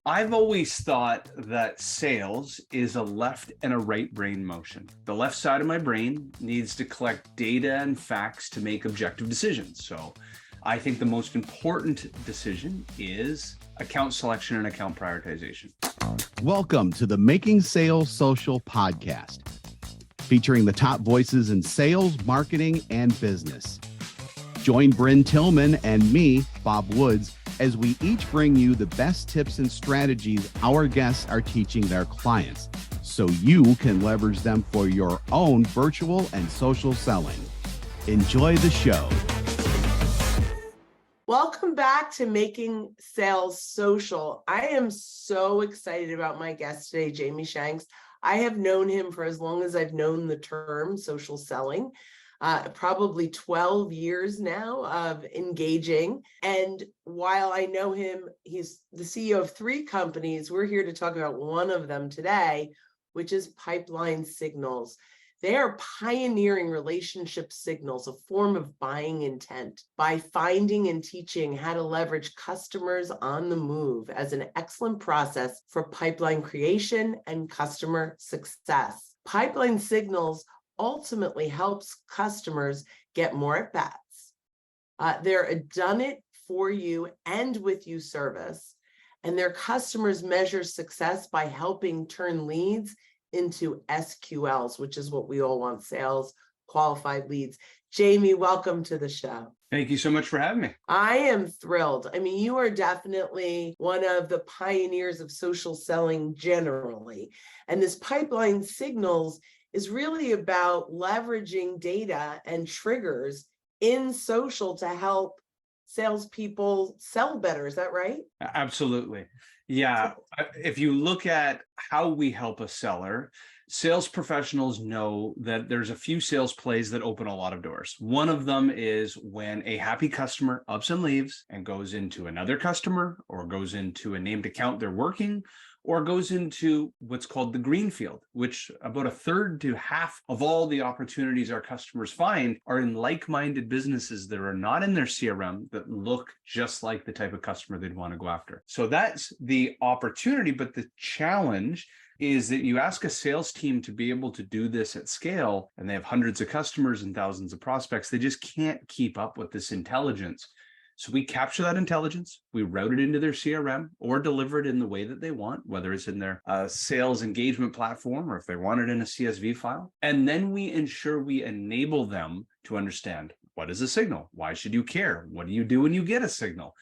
I've always thought that sales is a left and a right brain motion. The left side of my brain needs to collect data and facts to make objective decisions. So I think the most important decision is account selection and account prioritization. Welcome to the Making Sales Social podcast, featuring the top voices in sales, marketing, and business. Join Bryn Tillman and me, Bob Woods, as we each bring you the best tips and strategies our guests are teaching their clients, so you can leverage them for your own virtual and social selling. Enjoy the show. Welcome back to Making Sales Social. I am so excited about my guest today, Jamie Shanks. I have known him for as long as I've known the term social selling. Probably 12 years now of engaging. And while I know him, he's the CEO of 3 companies. We're here to talk about one of them today, which is Pipeline Signals. They are pioneering relationship signals, a form of buying intent, by finding and teaching how to leverage customers on the move as an excellent process for pipeline creation and customer success. Pipeline Signals ultimately helps customers get more at-bats. They're a done it for you and with you service, and their customers measure success by helping turn leads into SQLs, which is what we all want, sales qualified leads. Jamie, welcome to the show. Thank you so much for having me. I am thrilled. I mean, you are definitely one of the pioneers of social selling generally, and this Pipeline Signals is really about leveraging data and triggers in social to help salespeople sell better. Is that right? Absolutely. Yeah. If you look at how we help a seller, sales professionals know that there's a few sales plays that open a lot of doors. One of them is when a happy customer ups and leaves and goes into another customer or goes into a named account they're working, or goes into what's called the greenfield, which about 1/3 to half of all the opportunities our customers find are in like-minded businesses that are not in their CRM that look just like the type of customer they'd want to go after. So that's the opportunity, but the challenge is that you ask a sales team to be able to do this at scale, and they have hundreds of customers and thousands of prospects. They just can't keep up with this intelligence. So we capture that intelligence, we route it into their CRM or deliver it in the way that they want, whether it's in their sales engagement platform or if they want it in a CSV file. And then we ensure we enable them to understand, what is a signal? Why should you care? What do you do when you get a signal?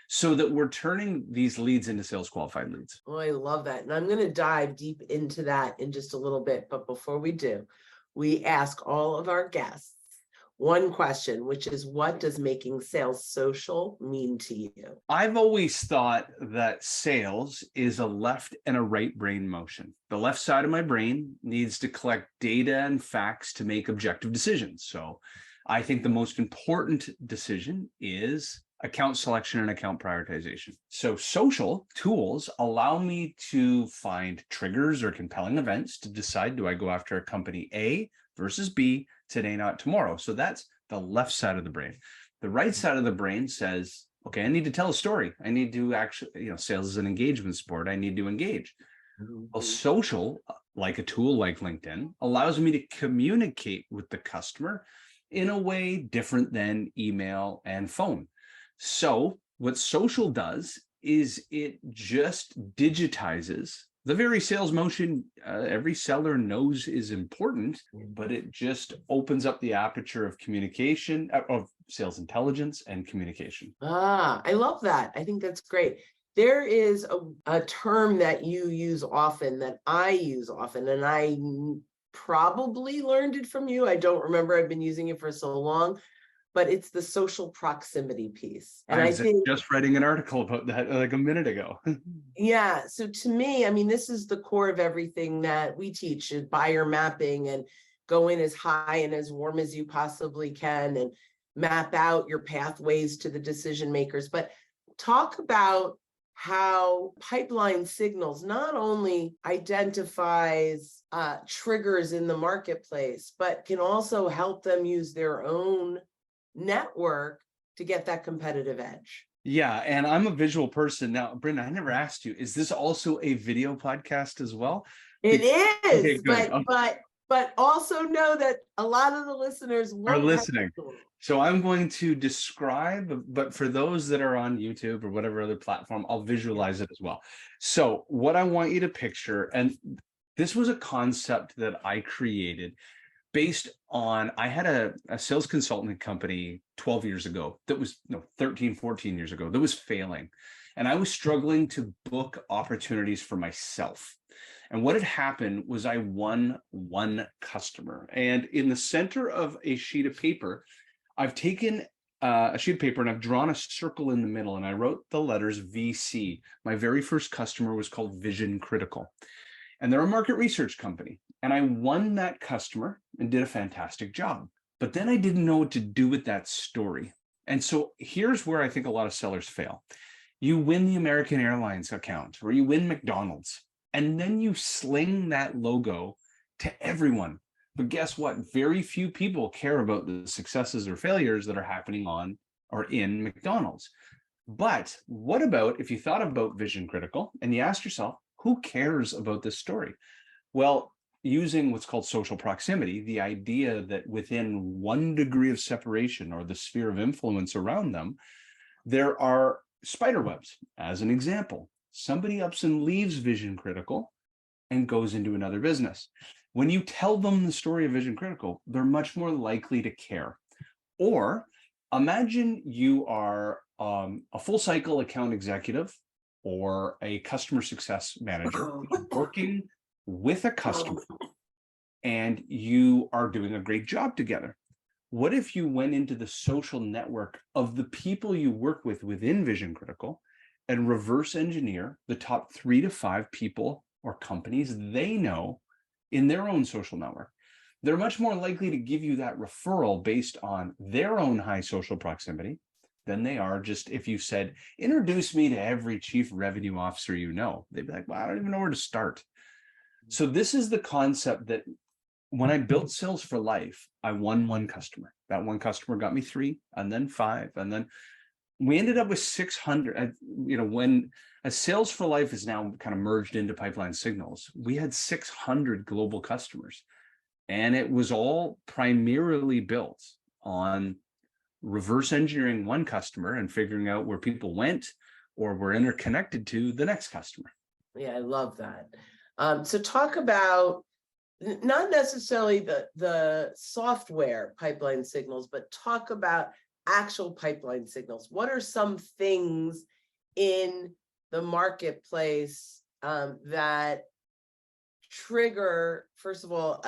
So that we're turning these leads into sales qualified leads. Oh, I love that. And I'm going to dive deep into that in just a little bit. But before we do, we ask all of our guests one question, which is, what does making sales social mean to you? I've always thought that sales is a left and a right brain motion. The left side of my brain needs to collect data and facts to make objective decisions. So I think the most important decision is account selection and account prioritization. So social tools allow me to find triggers or compelling events to decide, do I go after a company A versus B today, not tomorrow? So that's the left side of the brain. The right side of the brain says, okay, I need to tell a story. I need to actually, sales is an engagement sport. I need to engage. Well, social, like a tool like LinkedIn, allows me to communicate with the customer in a way different than email and phone. So what social does is it just digitizes the very sales motion every seller knows is important, but it just opens up the aperture of communication, of sales intelligence and communication. I love that. I think that's great. There is a term that you use often, that I use often, and I probably learned it from you. I don't remember. I've been using it for so long. But it's the social proximity piece. And I think just writing an article about that like a minute ago. Yeah. So to me, I mean, this is the core of everything that we teach, is buyer mapping, and go in as high and as warm as you possibly can and map out your pathways to the decision makers. But talk about how Pipeline Signals not only identifies triggers in the marketplace, but can also help them use their own network to get that competitive edge. Yeah, and I'm a visual person. Now, Brenda, I never asked you, is this also a video podcast as well? It Okay, is, good. Okay, but also know that a lot of the listeners are won't have. listening. So I'm going to describe, but for those that are on YouTube or whatever other platform, I'll visualize it as well. So what I want you to picture, and this was a concept that I created based on, I had a sales consulting company 12 years ago that was, no, 13, 14 years ago that was failing. And I was struggling to book opportunities for myself. And what had happened was I won one customer. And in the center of a sheet of paper, I've taken a sheet of paper and I've drawn a circle in the middle and I wrote the letters VC. My very first customer was called Vision Critical. And they're a market research company. And I won that customer and did a fantastic job. But then I didn't know what to do with that story. And so here's where I think a lot of sellers fail. You win the American Airlines account or you win McDonald's, and then you sling that logo to everyone. But guess what? Very few people care about the successes or failures that are happening on or in McDonald's. But what about if you thought about Vision Critical and you asked yourself, who cares about this story? Well, using what's called social proximity, the idea that within 1 degree of separation or the sphere of influence around them, there are spider webs. As an example, somebody ups and leaves Vision Critical and goes into another business. When you tell them the story of Vision Critical, they're much more likely to care. Or imagine you are a full cycle account executive or a customer success manager working with a customer and you are doing a great job together. What if you went into the social network of the people you work with within Vision Critical and reverse engineer the top 3 to 5 people or companies they know in their own social network? They're much more likely to give you that referral based on their own high social proximity than they are just if you said, introduce me to every chief revenue officer you know. They'd be like, well, I don't even know where to start. So this is the concept that when I built Sales for Life, I won one customer. That one customer got me 3 and then 5. And then we ended up with 600. When a Sales for Life is now kind of merged into Pipeline Signals, we had 600 global customers. And it was all primarily built on reverse engineering one customer and figuring out where people went or were interconnected to the next customer. Yeah, I love that. So talk about not necessarily the software Pipeline Signals, but talk about actual Pipeline Signals. What are some things in the marketplace that trigger, first of all,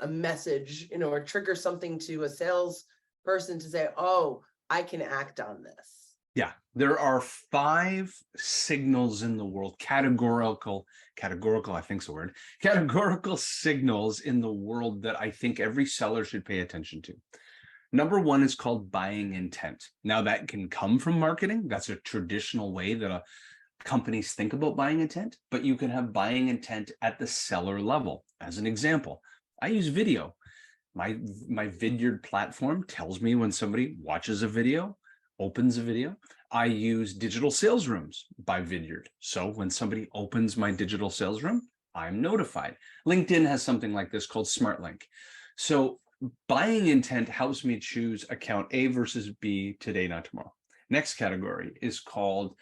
a message, or trigger something to a salesperson to say, oh, I can act on this? Yeah, there are 5 signals in the world, categorical, I think is the word, categorical signals in the world that I think every seller should pay attention to. Number 1 is called buying intent. Now that can come from marketing. That's a traditional way that companies think about buying intent, but you can have buying intent at the seller level. As an example, I use video. My Vidyard platform tells me when somebody watches a video, opens a video. I use digital sales rooms by Vidyard. So when somebody opens my digital sales room, I'm notified. LinkedIn has something like this called Smart Link. So buying intent helps me choose account A versus B today, not tomorrow. Next category is called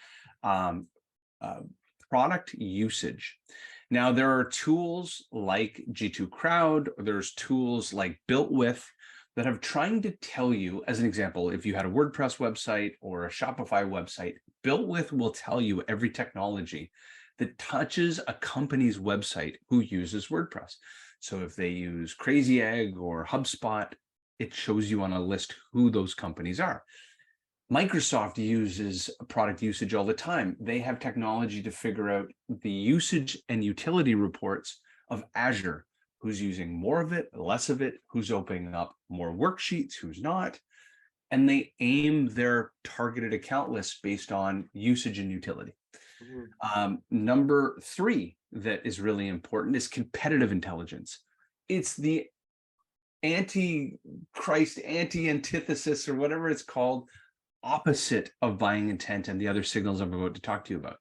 product usage. Now, there are tools like G2 Crowd, or there's tools like Built With that have trying to tell you, as an example, if you had a WordPress website or a Shopify website, Built With will tell you every technology that touches a company's website who uses WordPress. So if they use Crazy Egg or HubSpot, it shows you on a list who those companies are. Microsoft uses product usage all the time. They have technology to figure out the usage and utility reports of Azure, who's using more of it, less of it, who's opening up more worksheets, who's not. And they aim their targeted account list based on usage and utility. Number 3 that is really important is competitive intelligence. It's the anti-Christ, anti-antithesis, or whatever it's called, opposite of buying intent and the other signals I'm about to talk to you about.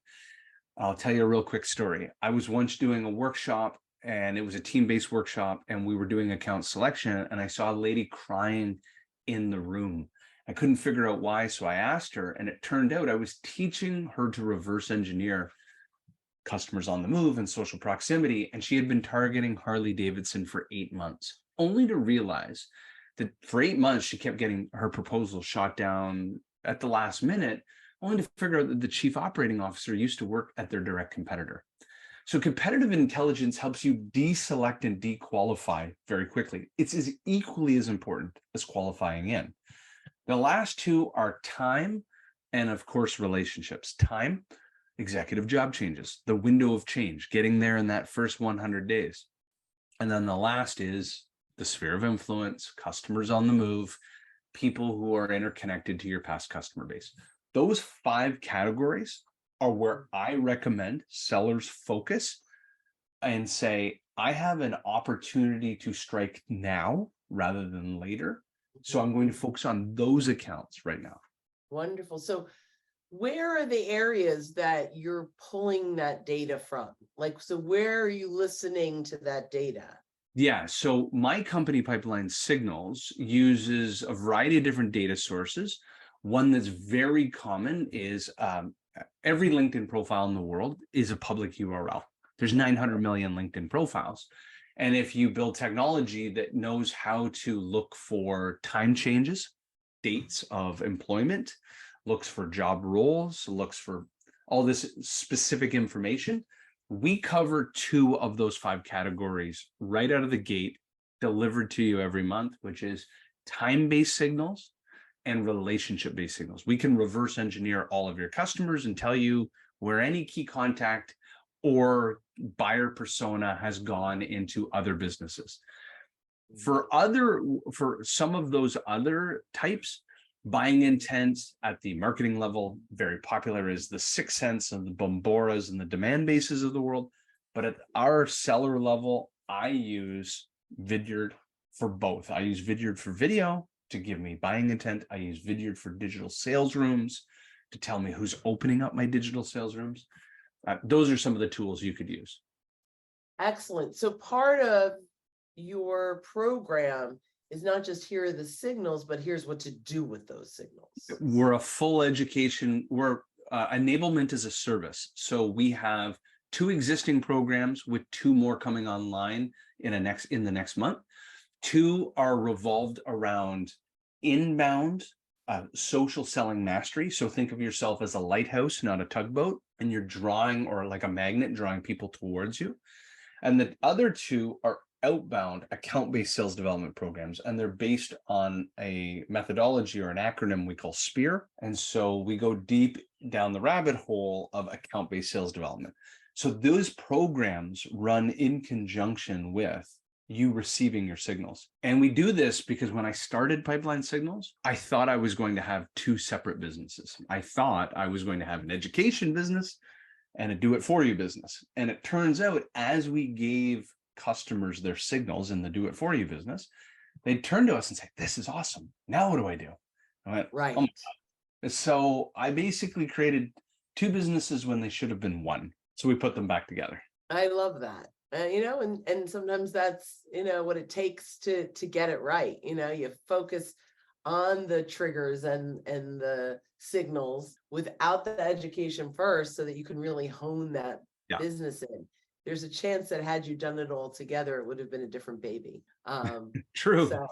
I'll tell you a real quick story. I was once doing a workshop, and it was a team-based workshop, and we were doing account selection, and I saw a lady crying in the room. I couldn't figure out why, so I asked her, and it turned out I was teaching her to reverse engineer customers on the move and social proximity, and she had been targeting Harley Davidson for 8 months, only to realize that for 8 months she kept getting her proposal shot down at the last minute, only to figure out that the chief operating officer used to work at their direct competitor. So competitive intelligence helps you deselect and dequalify very quickly. It's as equally as important as qualifying in. The last two are time and, of course, relationships. Time, executive job changes, the window of change, getting there in that first 100 days. And then the last is the sphere of influence, customers on the move, people who are interconnected to your past customer base. Those 5 categories are where I recommend sellers focus and say, I have an opportunity to strike now rather than later. So I'm going to focus on those accounts right now. Wonderful. So where are the areas that you're pulling that data from? Like, so where are you listening to that data? Yeah, so my company, Pipeline Signals, uses a variety of different data sources. One that's very common is every LinkedIn profile in the world is a public URL. There's 900 million LinkedIn profiles. And if you build technology that knows how to look for time changes, dates of employment, looks for job roles, looks for all this specific information, we cover 2 of those 5 categories right out of the gate, delivered to you every month, which is time-based signals and relationship-based signals. We can reverse engineer all of your customers and tell you where any key contact or buyer persona has gone into other businesses. For some of those other types, buying intent at the marketing level, very popular, is the 6 Sense and the Bomboras and the demand bases of the world. But at our seller level, I use Vidyard for both. I use Vidyard for video to give me buying intent. I use Vidyard for digital sales rooms to tell me who's opening up my digital sales rooms. Those are some of the tools you could use. Excellent. So part of your program is not just here are the signals, but here's what to do with those signals. We're a full education, we're enablement as a service. So we have 2 existing programs with 2 more coming online in the next month. 2 are revolved around inbound social selling mastery. So think of yourself as a lighthouse, not a tugboat, and you're drawing, or like a magnet, drawing people towards you. And the other 2 are outbound account-based sales development programs, and they're based on a methodology or an acronym we call SPEAR. And so we go deep down the rabbit hole of account-based sales development. So those programs run in conjunction with you receiving your signals. And we do this because when I started Pipeline Signals, I thought I was going to have 2 separate businesses. I thought I was going to have an education business and a do-it-for-you business. And it turns out, as we gave customers their signals in the do-it-for-you business, they'd turn to us and say, this is awesome. Now what do I do? I went, Right. oh my God. So I basically created 2 businesses when they should have been 1. So we put them back together. I love that. And sometimes that's, what it takes to get it right. You focus on the triggers and the signals without the education first, so that you can really hone that business in. There's a chance that had you done it all together, it would have been a different baby. True. So,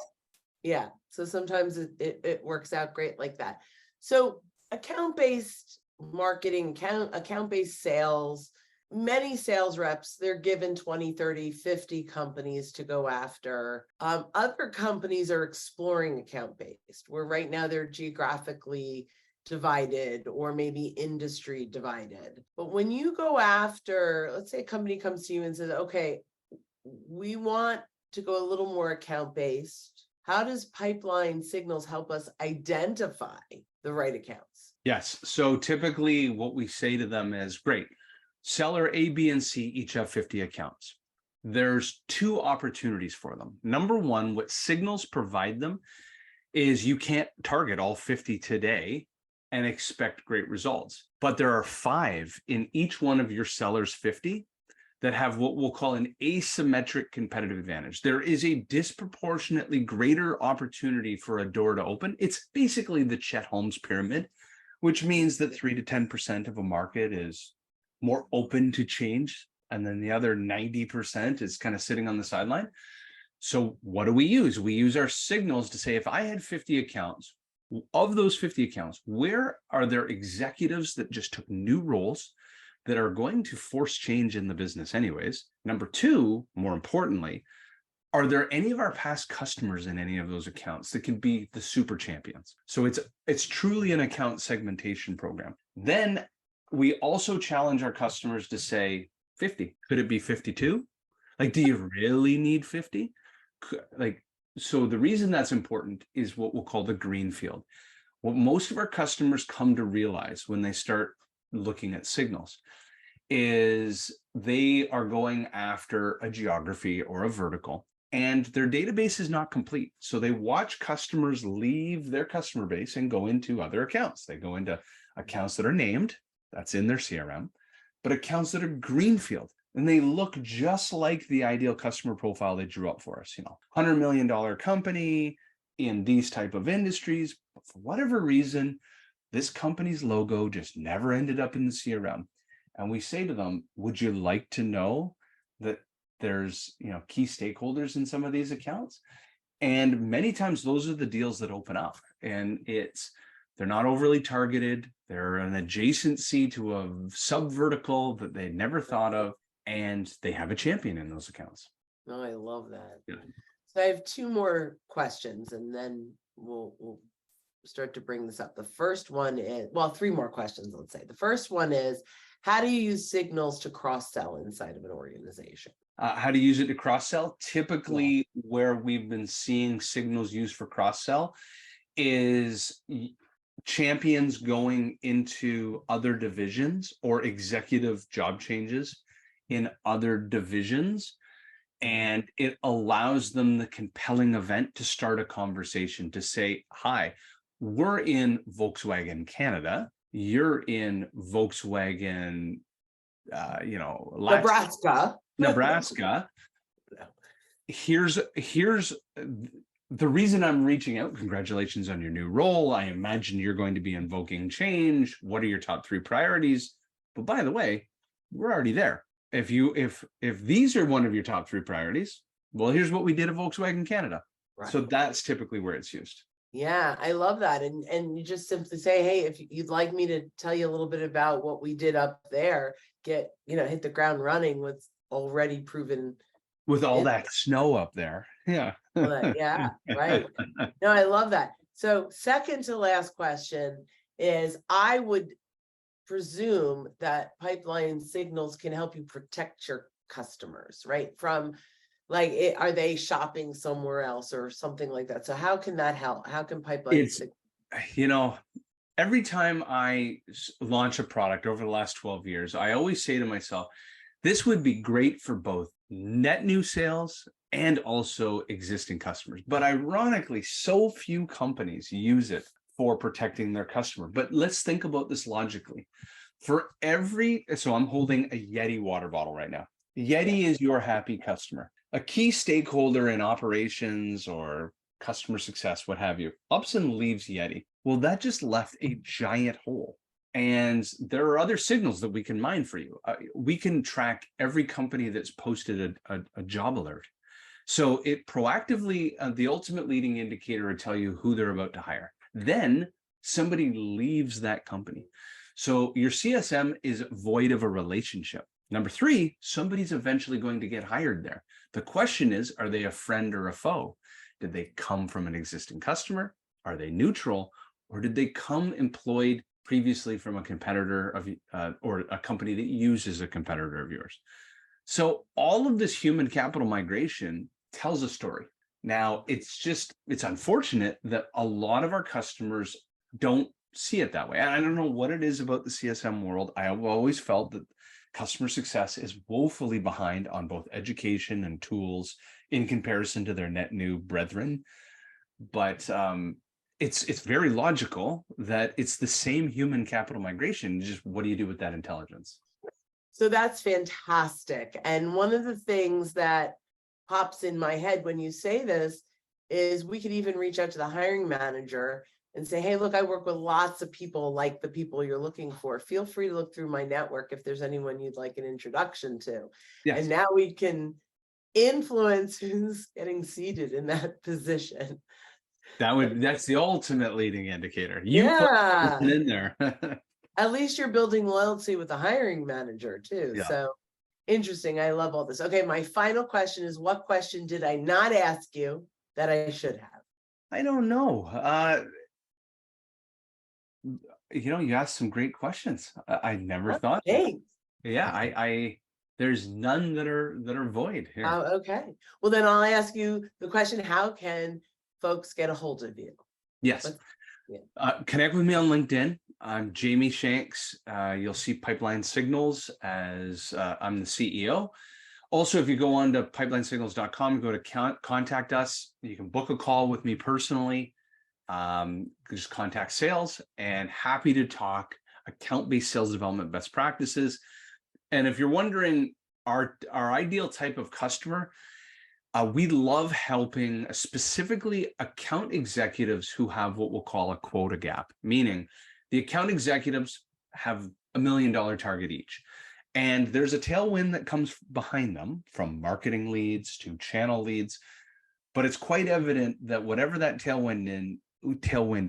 yeah. So sometimes it works out great like that. So account-based marketing, account-based sales, many sales reps, they're given 20, 30, 50 companies to go after. Other companies are exploring account-based, where right now they're geographically divided or maybe industry divided. But when you go after, let's say a company comes to you and says, okay, we want to go a little more account-based. How does Pipeline Signals help us identify the right accounts? Yes. So typically what we say to them is, great, seller A, B, and C each have 50 accounts. There's 2 opportunities for them. Number 1, what signals provide them is you can't target all 50 today. and expect great results. But there are 5 in each one of your sellers 50 that have what we'll call an asymmetric competitive advantage. There is a disproportionately greater opportunity for a door to open. It's basically the Chet Holmes pyramid, which means that 3 to 10% of a market is more open to change. And then the other 90% is kind of sitting on the sideline. So what do? We use our signals to say, if I had 50 accounts, of those 50 accounts, where are there executives that just took new roles that are going to force change in the business anyways? Number 2, more importantly, are there any of our past customers in any of those accounts that could be the super champions? So it's truly an account segmentation program. Then we also challenge our customers to say 50. Could it be 52? Like, do you really need 50? So the reason that's important is what we'll call the green field. What most of our customers come to realize when they start looking at signals is they are going after a geography or a vertical, and their database is not complete. So they watch customers leave their customer base and go into other accounts. They go into accounts that are named, that's in their CRM, but accounts that are greenfield. And they look just like the ideal customer profile they drew up for us, $100 million company in these type of industries. But for whatever reason, this company's logo just never ended up in the CRM. And we say to them, would you like to know that there's, key stakeholders in some of these accounts? And many times those are the deals that open up, and they're not overly targeted. They're an adjacency to a sub vertical that they never thought of. And they have a champion in those accounts. Oh, I love that. Yeah. So I have 2 more questions, and then we'll start to bring this up. The first one is, 3 more questions, let's say. The first one is, how do you use signals to cross-sell inside of an organization? How to use it to cross-sell? Typically, where we've been seeing signals used for cross-sell is champions going into other divisions or executive job changes in other divisions, and it allows them the compelling event to start a conversation to say, hi, we're in Volkswagen Canada, you're in Volkswagen Nebraska. Here's the reason I'm reaching out. Congratulations on your new role. I imagine you're going to be invoking change. What are your top 3 priorities? But by the way, we're already there. If these are one of your top 3 priorities, well, here's what we did at Volkswagen Canada. Right. So that's typically where it's used. Yeah, I love that. And you just simply say, hey, if you'd like me to tell you a little bit about what we did up there, hit the ground running with already proven. With all that snow up there. Yeah. Yeah, right. No, I love that. So second to last question is, I would presume that pipeline signals can help you protect your customers, right? From are they shopping somewhere else or something like that? So how can that help? How can pipeline every time I launch a product over the last 12 years, I always say to myself, this would be great for both net new sales and also existing customers. But ironically, so few companies use it for protecting their customer. But let's think about this logically. So I'm holding a Yeti water bottle right now. Yeti is your happy customer. A key stakeholder in operations or customer success, what have you, ups and leaves Yeti. Well, that just left a giant hole. And there are other signals that we can mine for you. We can track every company that's posted a job alert. So it proactively, the ultimate leading indicator will tell you who they're about to hire. Then somebody leaves that company. So your CSM is void of a relationship. Number 3, somebody's eventually going to get hired there. The question is, are they a friend or a foe? Did they come from an existing customer? Are they neutral? Or did they come employed previously from a competitor of or a company that uses a competitor of yours? So all of this human capital migration tells a story. Now, it's unfortunate that a lot of our customers don't see it that way. And I don't know what it is about the CSM world. I have always felt that customer success is woefully behind on both education and tools in comparison to their net new brethren. But it's very logical that it's the same human capital migration. Just what do you do with that intelligence? So that's fantastic. And one of the things that pops in my head when you say this is we could even reach out to the hiring manager and say, hey, look, I work with lots of people like the people you're looking for. Feel free to look through my network if there's anyone you'd like an introduction to. Yes. And now we can influence who's getting seated in that position. That's the ultimate leading indicator. You put something in there. At least you're building loyalty with the hiring manager too. Yeah. So interesting. I love all this. Okay, my final question is, what question did I not ask you that I should have? I don't know. You asked some great questions. I never thought. Thanks. Yeah, I there's none that are void here. Okay. Well, then I'll ask you the question, how can folks get a hold of you? Yes. Connect with me on LinkedIn. I'm Jamie Shanks. You'll see Pipeline Signals as I'm the CEO. Also, if you go on to pipelinesignals.com, go to contact us. You can book a call with me personally. Just contact sales, and happy to talk account-based sales development best practices. And if you're wondering, our ideal type of customer, we love helping specifically account executives who have what we'll call a quota gap, meaning the account executives have $1 million target each. And there's a tailwind that comes behind them from marketing leads to channel leads. But it's quite evident that whatever that tailwind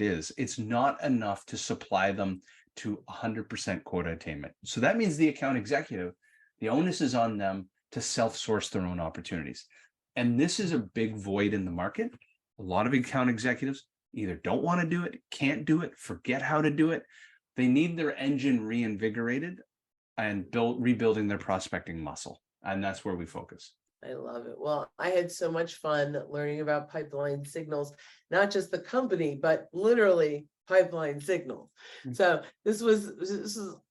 is, it's not enough to supply them to 100% quota attainment. So that means the account executive, the onus is on them to self-source their own opportunities. And this is a big void in the market. A lot of account executives either don't want to do it, can't do it, forget how to do it. They need their engine reinvigorated and rebuilding their prospecting muscle. And that's where we focus. I love it. Well, I had so much fun learning about Pipeline Signals, not just the company, but literally Pipeline Signals. So this was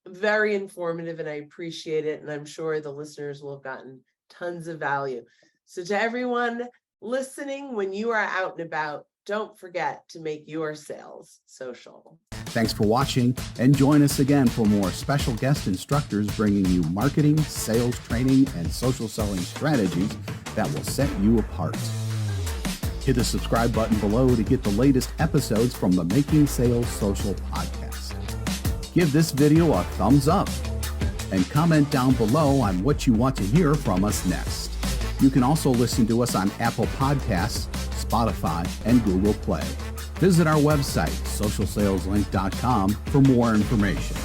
very informative, and I appreciate it. And I'm sure the listeners will have gotten tons of value. So to everyone listening, when you are out and about, don't forget to make your sales social. Thanks for watching, and join us again for more special guest instructors bringing you marketing, sales training, and social selling strategies that will set you apart. Hit the subscribe button below to get the latest episodes from the Making Sales Social podcast. Give this video a thumbs up and comment down below on what you want to hear from us next. You can also listen to us on Apple Podcasts, Spotify, and Google Play. Visit our website, socialsaleslink.com, for more information.